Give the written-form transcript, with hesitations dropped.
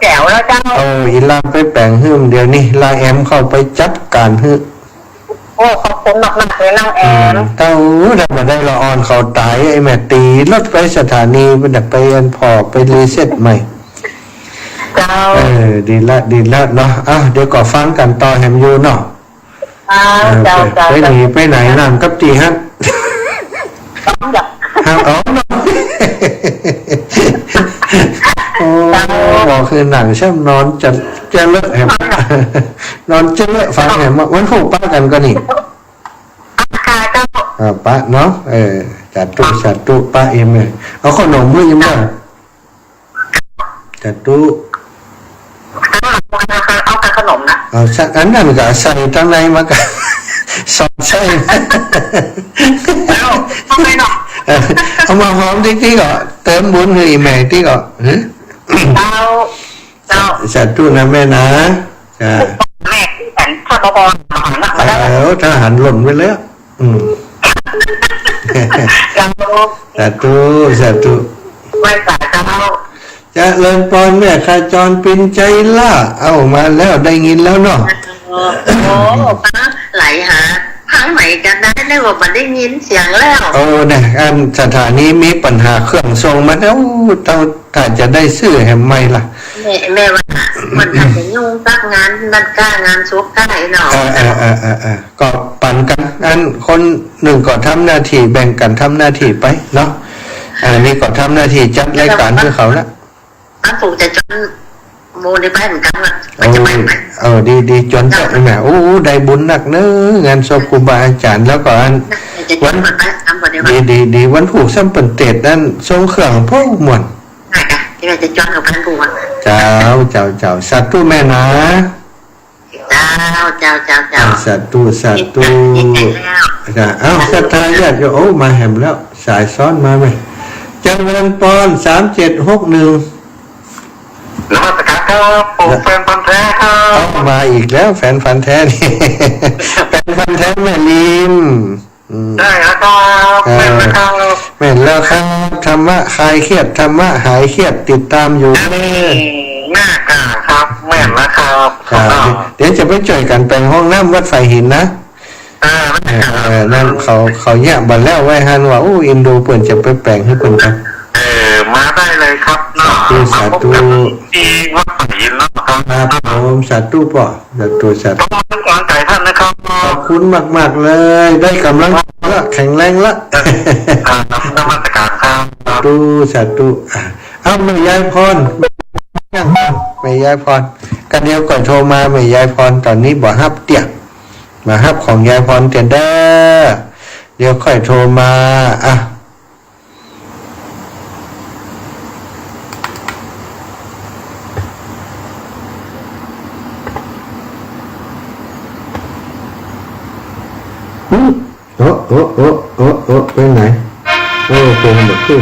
แจ๋วแล้วเจ้าอีลาไปแปลงหื้มเดี๋ยวนี้ลาแอมเข้าไปจัดการหื้อโอ้ขอบคุณมากๆเลยน้องแอมเต้าดับมาได้ละออนเขาตายไอ้แม่ตีรถไปสถานีมันดับไปอันพอไปรีเซ็ตใหม่เจ้าดีละเนาะเดี๋ยวก็ฟังกันต่อแฮมยูเนาะเจ้าไปไหนนั่งกับตีฮะต้องอยากเนาะโอ้บอกคือหนังช่ำนอนจะเลอะแฮมนอนจะเลอะฟังแฮมวันคู่ป้ากันก็นี่ค่ะเจ้าป้าเนาะจัดตู้ป้าเอ็มเลยเอาขนมมือยิ้มได้จัดตู้เอาแต่ขนมนะอันนั้นก็ใส่ตั้งในมากันสอดใส่เอามาหอมที่ก็เติมบุญให้แม่ที่ก็เจ้าจัดตู้นะแม่นะจ้าแม่ที่ฉันทอดบอลทหารหล่นไปแล้วจัดตู้ไม่สายเจ้าจะเลินปอนแม่ขาจรปินใจล่าเอามาแล้วได้ยินแล้วเนาะโอ้ป้าไหลหาทั้งไหนกันได้ว่ามันได้ยินเสียงแล้วเนี่ยอันสถานีมีปัญหาเครื่องส่งมาแล้วถ้าจะได้ซื้อแหมไม่ล่ะแม่ว่ามันอาจจะยุ่งกับงานนัดก้างานซุกใกล้เนาะก็ปั่นกันอันคนหนึ่งก็ทำหน้าที่แบ่งกันทำหน้าที่ไปเนาะนี่ก็ทำหน้าที่จัดรายการให้เขาละปลูกจะจนโมได้ไปเหมือนกันว่ะดีจนจะแม่ได้บุญหนักเนื้องานศพครูบาอาจารย์แล้วก็วันดีวันผูกซ้ำเปิ่นเตดนั่นทรงเครื่องพ่อหมวนที่แม่จะจนกับพันผูกเจ้าสัตว์ตู้แม่นะเจ้าสัตว์ตู้จ้าสัตว์ทายาทมาแหมแล้วสายซ้อนมาไหมจังเริญปอน3761นมัสการครับผมแฟนพันธุ์แท้ครับมาอีกแล้วแฟนพันธุ์แท้นี่แฟนพันธุ์แท้แม่ลิมได้แล้วครับแม่แล้วครับธรรมะคลายเครียดธรรมะหายเครียดติดตามอยู่หน้ากาครับแม่นะครับเดี๋ยวจะไปจ่อยกันแปลงห้องน้ำวัดไฟหินนะนั่นเขาแยกบันแล้วไว้ฮันว่าอินโดเปิ่นจะไปแปลงให้เปิ่นกันมาได้เลยครับสาธุที่วัดไฟหินนะครับผมสาธุป่ะสาธุต้องการใจท่านนะครับขอบคุณมากเลยได้กำลังละแข็งแรงละนมัสการครับสาธุแม่ยายพรแม่ยายพรกันเดียวก่อนโทรมาแม่ยายพรตอนนี้บ่ฮับเตี้ยมาฮับของยายพรเตี้ยเด้อเดี๋ยวค่อยโทรมาไปไหนเป็นแบบขึ้น